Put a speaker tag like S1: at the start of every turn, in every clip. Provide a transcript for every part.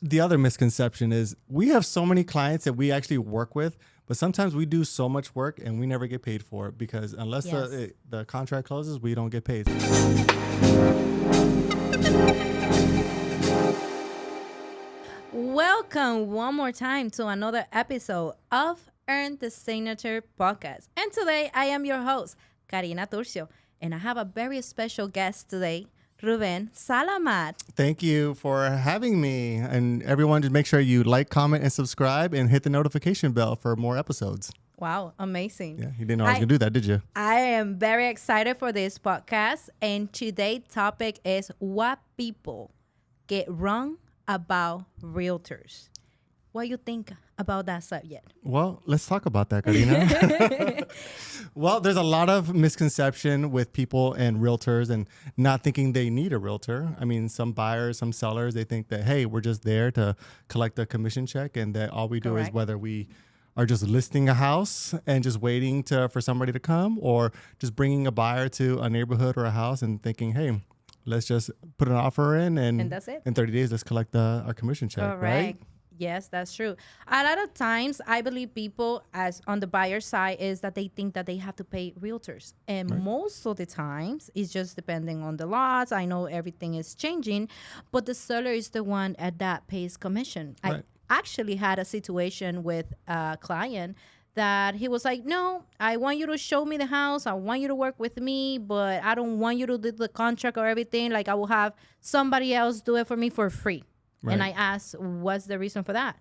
S1: the other misconception is we have so many clients that we actually work with, but sometimes we do so much work and we never get paid for it because unless the contract closes, we don't get paid.
S2: Welcome one more time to another episode of Earn the Signature Podcast. And today I am your host, Karina Turcios, and I have a very special guest today, Ruben. Salamat.
S1: Thank you for having me. And everyone, just make sure you like, comment, and subscribe and hit the notification bell for more episodes.
S2: Wow, amazing.
S1: Yeah, you didn't know I was going to do that, did you?
S2: I am very excited for this podcast. And today's topic is what people get wrong about realtors. What do you think about that subject?
S1: Well, let's talk about that, Karina. Well, there's a lot of misconception with people and realtors and not thinking they need a realtor. I mean, some buyers, some sellers, they think that, hey, we're just there to collect a commission check and that all we do is whether we are just listing a house and just waiting for somebody to come or just bringing a buyer to a neighborhood or a house and thinking, hey, let's just put an offer in and
S2: that's it.
S1: In 30 days, let's collect our commission check, right?
S2: Yes, that's true. A lot of times, I believe people, as on the buyer side, is that they think that they have to pay realtors. And most of the times, it's just depending on the laws. I know everything is changing, but the seller is the one that pays commission. I actually had a situation with a client that he was like, no, I want you to show me the house. I want you to work with me, but I don't want you to do the contract or everything. Like I will have somebody else do it for me for free. Right. And I asked, what's the reason for that?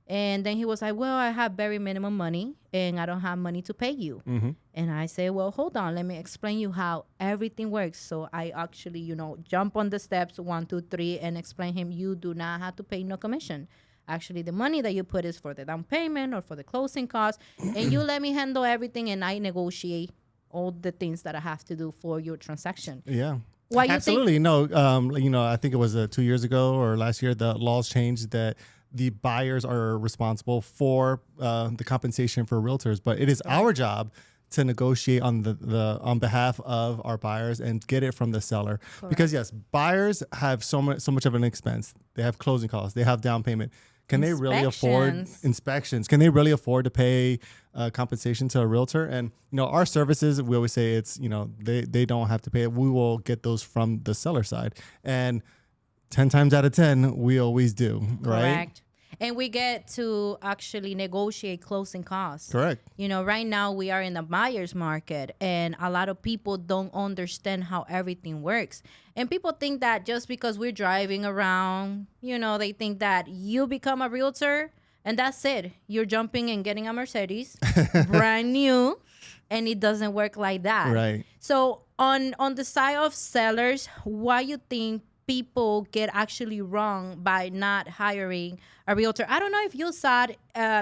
S2: And then he was like, well, I have very minimum money and I don't have money to pay you. Mm-hmm. And I said, well, hold on. Let me explain you how everything works. So I actually, jump on the steps 1, 2, 3 and explain him, you do not have to pay no commission. Actually, the money that you put is for the down payment or for the closing costs. And you let me handle everything and I negotiate all the things that I have to do for your transaction.
S1: Yeah.
S2: Why
S1: Absolutely. No, I think it was 2 years ago or last year, the laws changed that the buyers are responsible for the compensation for realtors, but it is our job to negotiate on on behalf of our buyers and get it from the seller. Correct. Because yes, buyers have so much of an expense. They have closing costs. They have down payment. Can they really afford inspections? Can they really afford to pay compensation to a realtor? And, our services, we always say it's, they don't have to pay it. We will get those from the seller side. And 10 times out of 10, we always do, right?
S2: Correct. And we get to actually negotiate closing costs.
S1: Correct.
S2: Right now we are in the buyer's market and a lot of people don't understand how everything works. And people think that just because we're driving around, they think that you become a realtor and that's it. You're jumping and getting a Mercedes, brand new, and it doesn't work like that.
S1: Right.
S2: So on the side of sellers, why you think people get actually wrong by not hiring a realtor? I don't know if you saw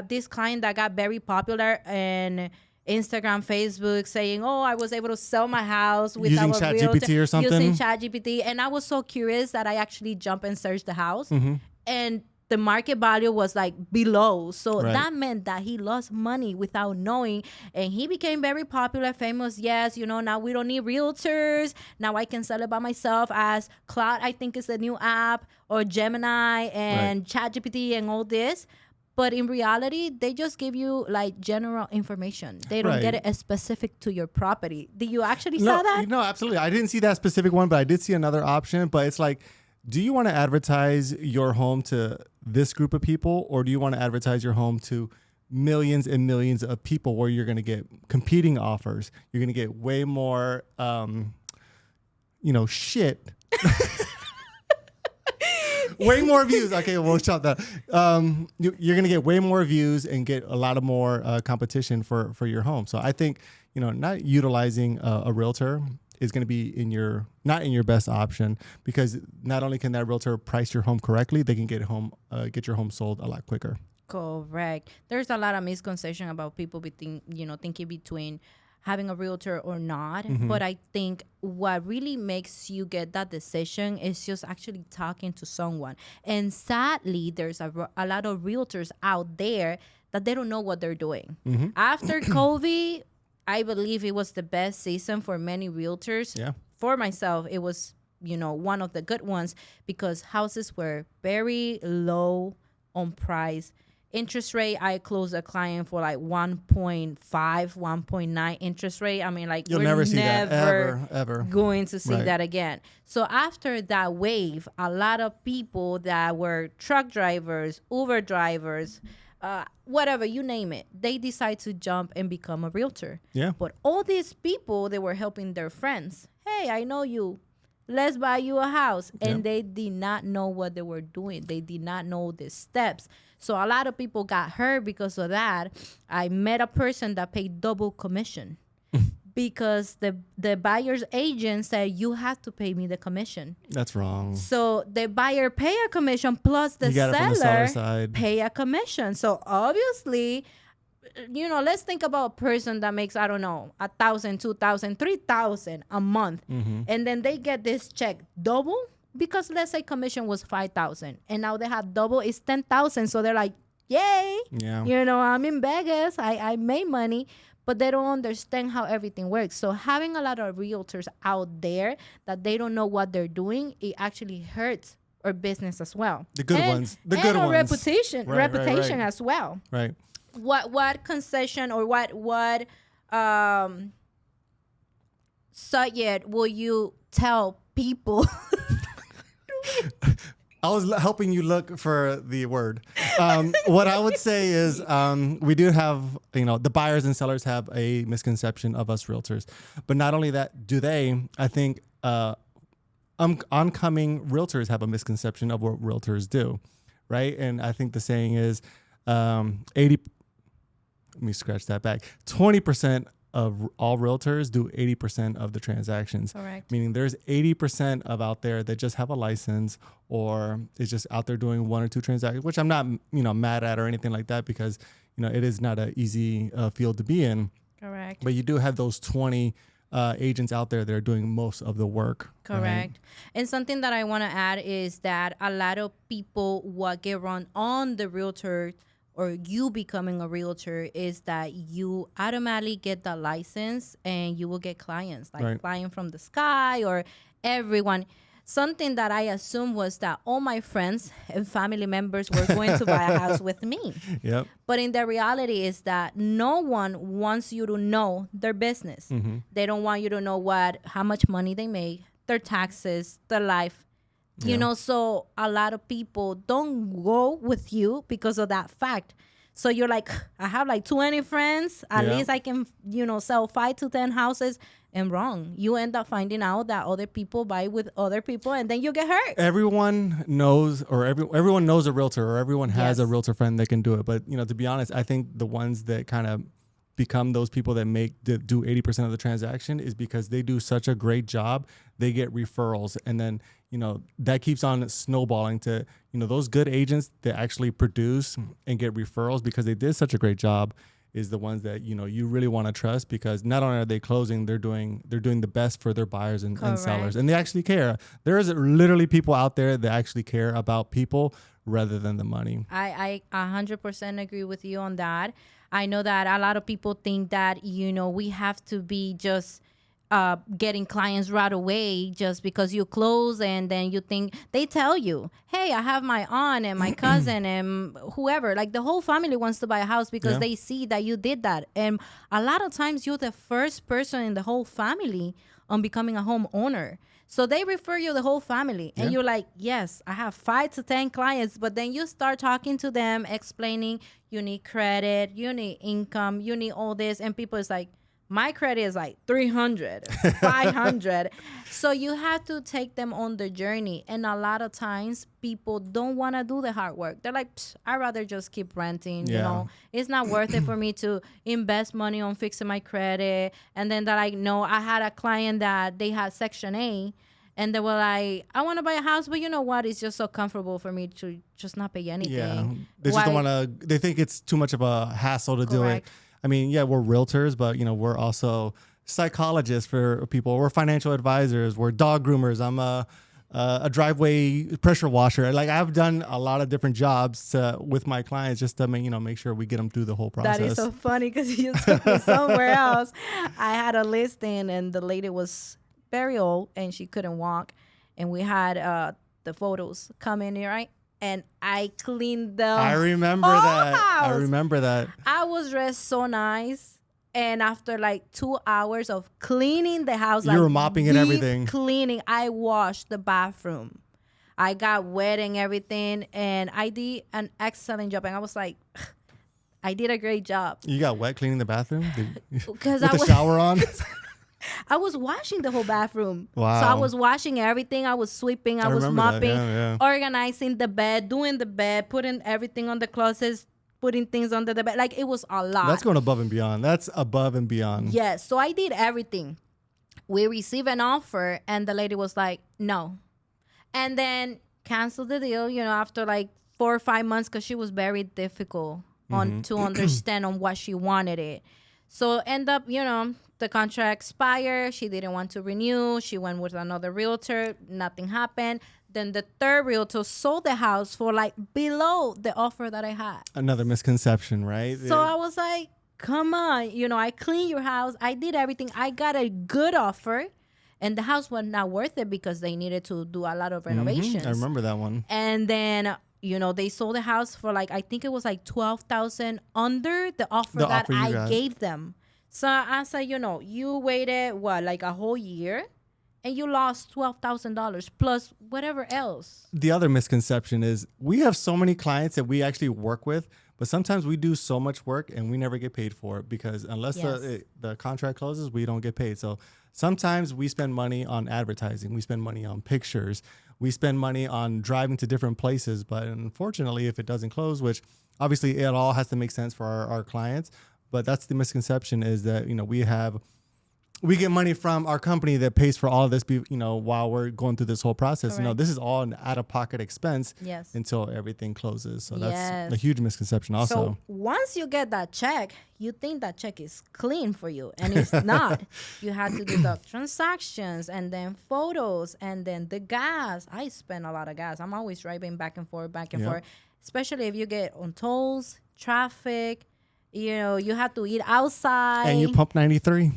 S2: this client that got very popular in Instagram, Facebook, saying, oh, I was able to sell my house without
S1: using
S2: a realtor.
S1: ChatGPT or something?
S2: Using ChatGPT. And I was so curious that I actually jumped and searched the house. Mm-hmm. And the market value was like below. So that meant that he lost money without knowing. And he became very popular, famous. Yes, now we don't need realtors. Now I can sell it by myself as Cloud, I think is the new app, or Gemini and ChatGPT and all this. But in reality, they just give you like general information. They don't get it specific to your property. Did you actually saw that?
S1: No, absolutely. I didn't see that specific one, but I did see another option. But it's like, do you want to advertise your home to this group of people, or do you want to advertise your home to millions and millions of people where you're going to get competing offers? You're going to get way more, shit. Way more views. Okay, we'll shut that. You're going to get way more views and get a lot of more competition for your home. So I think, not utilizing a realtor is going to be not in your best option, because not only can that realtor price your home correctly, they can get your home sold a lot quicker.
S2: Correct. There's a lot of misconception about people thinking between having a realtor or not. Mm-hmm. But I think what really makes you get that decision is just actually talking to someone. And sadly, there's a lot of realtors out there that they don't know what they're doing. Mm-hmm. After COVID, I believe it was the best season for many realtors.
S1: Yeah.
S2: For myself, it was one of the good ones, because houses were very low on price. Interest rate, I closed a client for like 1.5, 1.9 interest rate. I mean, like,
S1: You'll
S2: we're
S1: never see that
S2: never
S1: ever.
S2: going to see
S1: Right.
S2: that again. So after that wave, a lot of people that were truck drivers, Uber drivers, whatever, you name it, they decide to jump and become a realtor.
S1: Yeah.
S2: But all these people, they were helping their friends. Hey, I know you. Let's buy you a house. And
S1: Yep.
S2: they did not know what they were doing. They did not know the steps. So a lot of people got hurt because of that. I met a person that paid double commission because the buyer's agent said, you have to pay me the commission.
S1: That's wrong.
S2: So the buyer pay a commission plus the
S1: You got it from the seller
S2: seller
S1: side.
S2: pay a commission. So obviously, let's think about a person that makes, I don't know, 1,000, 2,000, 3,000 a month. And then they get this check double, because let's say commission was 5,000 and now they have double, it's 10,000. So they're like, yay,
S1: Yeah.
S2: I'm in Vegas, I made money. But they don't understand how everything works. So having a lot of realtors out there that they don't know what they're doing, it actually hurts our business as well.
S1: The good ones. The good
S2: our
S1: ones.
S2: reputation
S1: Right.
S2: as well.
S1: Right.
S2: What concession or what subject will you tell people?
S1: I was helping you look for the word. What I would say is we do have, the buyers and sellers have a misconception of us realtors. But not only that, I think oncoming realtors have a misconception of what realtors do, right? And I think the saying is 80, let me scratch that back, 20% of all realtors do 80% of the transactions.
S2: Correct.
S1: Meaning there's 80% of out there that just have a license or is just out there doing one or two transactions, which I'm not, mad at or anything like that, because, it is not an easy field to be in.
S2: Correct.
S1: But you do have those 20 agents out there that are doing most of the work.
S2: Correct.
S1: Right?
S2: And something that I want to add is that a lot of people what get run on the realtor or you becoming a realtor is that you automatically get the license and you will get clients like
S1: Right.
S2: flying from the sky or everyone. Something that I assumed was that all my friends and family members were going to buy a house with me.
S1: Yep.
S2: But in the reality is that no one wants you to know their business. They don't want you to know how much money they make, their taxes, their life. So a lot of people don't go with you because of that fact. So you're like, I have like 20 friends. At
S1: Yeah.
S2: least I can, sell 5 to 10 houses. And wrong. You end up finding out that other people buy with other people and then you get hurt.
S1: Everyone knows, or everyone knows a realtor, or everyone has a
S2: Yes.
S1: realtor friend that can do it. But to be honest, I think the ones that kind of become those people that do 80% of the transaction is because they do such a great job. They get referrals, and then that keeps on snowballing to those good agents that actually produce and get referrals because they did such a great job. Is the ones that you really want to trust, because not only are they closing, they're doing the best for their buyers and sellers,
S2: Correct.
S1: and they actually care. There is literally people out there that actually care about people rather than the money.
S2: I 100% agree with you on that. I know that a lot of people think that we have to be just getting clients right away just because you close, and then you think they tell you, hey, I have my aunt and my cousin and whoever, like the whole family wants to buy a house because
S1: Yeah.
S2: they see that you did that. And a lot of times you're the first person in the whole family on becoming a homeowner. So they refer you the whole family, and
S1: Yeah.
S2: you're like, yes, I have 5 to 10 clients. But then you start talking to them, explaining you need credit, you need income, you need all this. And people is like, my credit is like 300, 500. So you have to take them on the journey. And a lot of times people don't want to do the hard work. They're like, I'd rather just keep renting.
S1: Yeah.
S2: It's not worth it for me to invest money on fixing my credit. And then they're like, no, I had a client that they had Section A. And they were like, I want to buy a house, but you know what? It's just so comfortable for me to just not pay anything.
S1: Yeah, they just don't want to. They think it's too much of a hassle to do it.
S2: Correct.
S1: I mean, yeah, we're realtors, but we're also psychologists for people. We're financial advisors. We're dog groomers. I'm a driveway pressure washer. Like, I've done a lot of different jobs with my clients just to make sure we get them through the whole process.
S2: That is so funny because you took me somewhere else. I had a listing and the lady was very old and she couldn't walk. and we had the photos come in here, right? And I cleaned the
S1: I remember
S2: whole
S1: that. I
S2: house.
S1: remember that.
S2: I was dressed so nice. And after like 2 hours of cleaning the house,
S1: You
S2: like
S1: were mopping and
S2: deep
S1: everything.
S2: cleaning, I washed the bathroom. I got wet and everything, and I did an excellent job. And I was like, I did a great job.
S1: You got wet cleaning the bathroom?
S2: Because
S1: With the shower on?
S2: I was washing the whole bathroom.
S1: Wow.
S2: So I was washing everything. I was sweeping. I was
S1: remember that.
S2: mopping,
S1: Yeah.
S2: organizing the bed, doing the bed, putting everything on the closets, putting things under the bed. Like, it was a lot.
S1: That's going above and beyond. That's above and beyond.
S2: Yes. So I did everything. We received an offer, and the lady was like, no. And then canceled the deal, after like 4 or 5 months, because she was very difficult to understand on what she wanted it. So end up, the contract expired. She didn't want to renew. She went with another realtor. Nothing happened. Then the third realtor sold the house for like below the offer that I had.
S1: Another misconception, right?
S2: So I was like, come on. I cleaned your house. I did everything. I got a good offer. And the house was not worth it because they needed to do a lot of renovations.
S1: I remember that one.
S2: And then, they sold the house for like, I think it was like $12,000 under the offer that I gave them. So I said, you waited like a whole year, and you lost $12,000 plus whatever else.
S1: The other misconception is we have so many clients that we actually work with, but sometimes we do so much work and we never get paid for it because unless the contract closes, we don't get paid. So sometimes we spend money on advertising. We spend money on pictures. We spend money on driving to different places. But unfortunately, if it doesn't close, which obviously it all has to make sense for our clients, but that's the misconception is that, we get money from our company that pays for all of this, while we're going through this whole process.
S2: Correct.
S1: This is all an out-of-pocket expense
S2: Yes.
S1: until everything closes. So that's
S2: Yes.
S1: a huge misconception also.
S2: So once you get that check, you think that check is clean for you, and it's not. You have to deduct transactions, and then photos, and then the gas. I spend a lot of gas. I'm always driving back and forth, especially if you get on tolls, traffic. You have to eat outside.
S1: And you pump 93.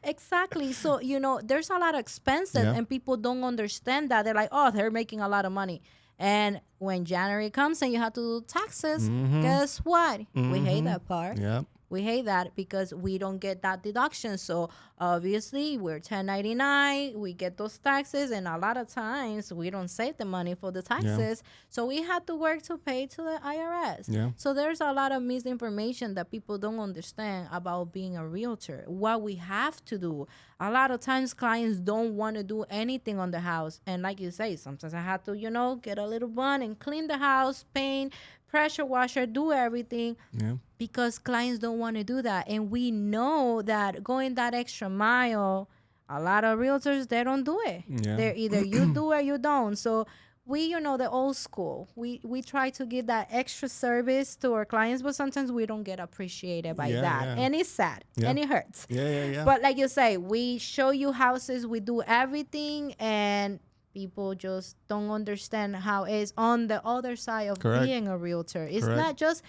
S2: Exactly. So, there's a lot of expenses, and people don't understand that. They're like, oh, they're making a lot of money. And when January comes and you have to do taxes, guess what? We hate that part.
S1: Yeah.
S2: We hate that because we don't get that deduction. So obviously we're 1099, we get those taxes, and a lot of times we don't save the money for the taxes. So we have to work to pay to the IRS.
S1: Yeah.
S2: So there's a lot of misinformation that people don't understand about being a realtor, what we have to do. A lot of times clients don't want to do anything on the house. And like you say, sometimes I have to, get a little bun and clean the house, paint, pressure washer, do everything.
S1: Yeah.
S2: Because clients don't want to do that. And we know that going that extra mile, a lot of realtors, they don't do it.
S1: Yeah.
S2: They're either you do or you don't. So we, the old school, we try to give that extra service to our clients, but sometimes we don't get appreciated by that.
S1: Yeah.
S2: And it's sad and it hurts.
S1: Yeah.
S2: But like you say, we show you houses, we do everything, and people just don't understand how it's on the other side of being a realtor. It's not just,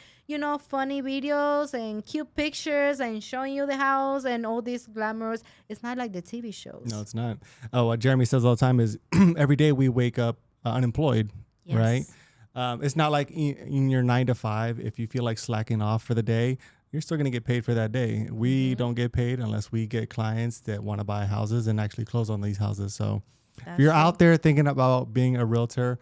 S2: funny videos and cute pictures and showing you the house and all these glamorous. It's not like the TV shows.
S1: No, it's not. What Jeremy says all the time is every day we wake up unemployed, right? It's not like in your 9 to 5, if you feel like slacking off for the day, you're still going to get paid for that day. We don't get paid unless we get clients that want to buy houses and actually close on these houses. So if you're out there thinking about being a realtor,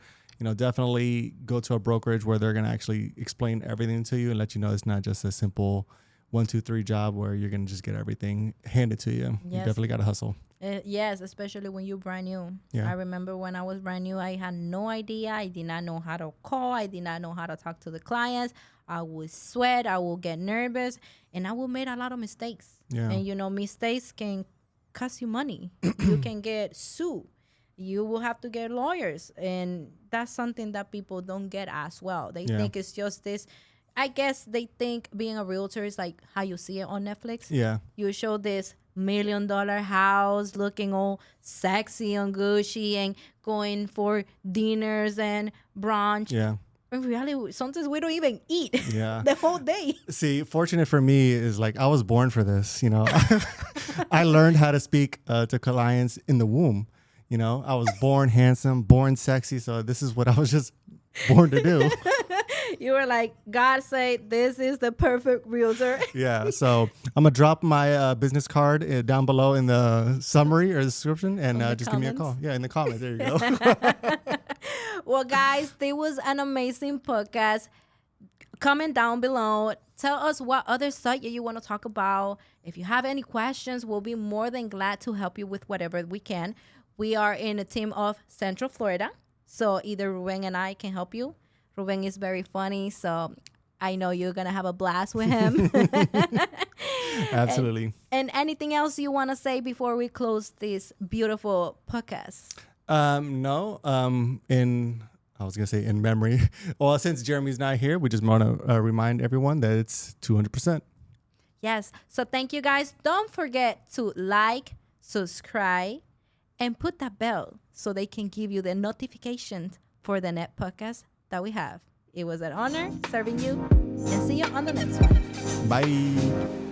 S1: definitely go to a brokerage where they're going to actually explain everything to you and let you know it's not just a simple 1, 2, 3 job where you're going to just get everything handed to you.
S2: Yes.
S1: You definitely got to hustle.
S2: Yes, especially when you're brand new.
S1: Yeah.
S2: I remember when I was brand new, I had no idea. I did not know how to call. I did not know how to talk to the clients. I would sweat. I would get nervous, and I would make a lot of mistakes.
S1: Yeah.
S2: And, mistakes can cost you money. You can get sued. You will have to get lawyers. And that's something that people don't get as well. They think it's just this. I guess they think being a realtor is like how you see it on Netflix.
S1: Yeah.
S2: You show this $1 million house looking all sexy and Gucci and going for dinners and brunch.
S1: Yeah.
S2: In reality, sometimes we don't even eat
S1: Yeah.
S2: the whole day.
S1: See, fortunate for me is like I was born for this. I learned how to speak to clients in the womb. I was born handsome, born sexy. So this is what I was just born to do.
S2: You were like, God say this is the perfect realtor.
S1: Yeah. So I'm going to drop my business card down below in the summary or the description and just give me a call. Yeah, in the comments. There you go.
S2: Well, guys, this was an amazing podcast. Comment down below. Tell us what other subject you want to talk about. If you have any questions, we'll be more than glad to help you with whatever we can. We are in a team of Central Florida. So either Ruben and I can help you. Ruben is very funny, so I know you're going to have a blast with him.
S1: Absolutely.
S2: And anything else you want to say before we close this beautiful podcast?
S1: No. I was going to say in memory. Well, since Jeremy's not here, we just want to remind everyone that it's 200%.
S2: Yes. So thank you, guys. Don't forget to like, subscribe, and put that bell so they can give you the notifications for the next podcast that we have. It was an honor serving you, and see you on the next one.
S1: Bye.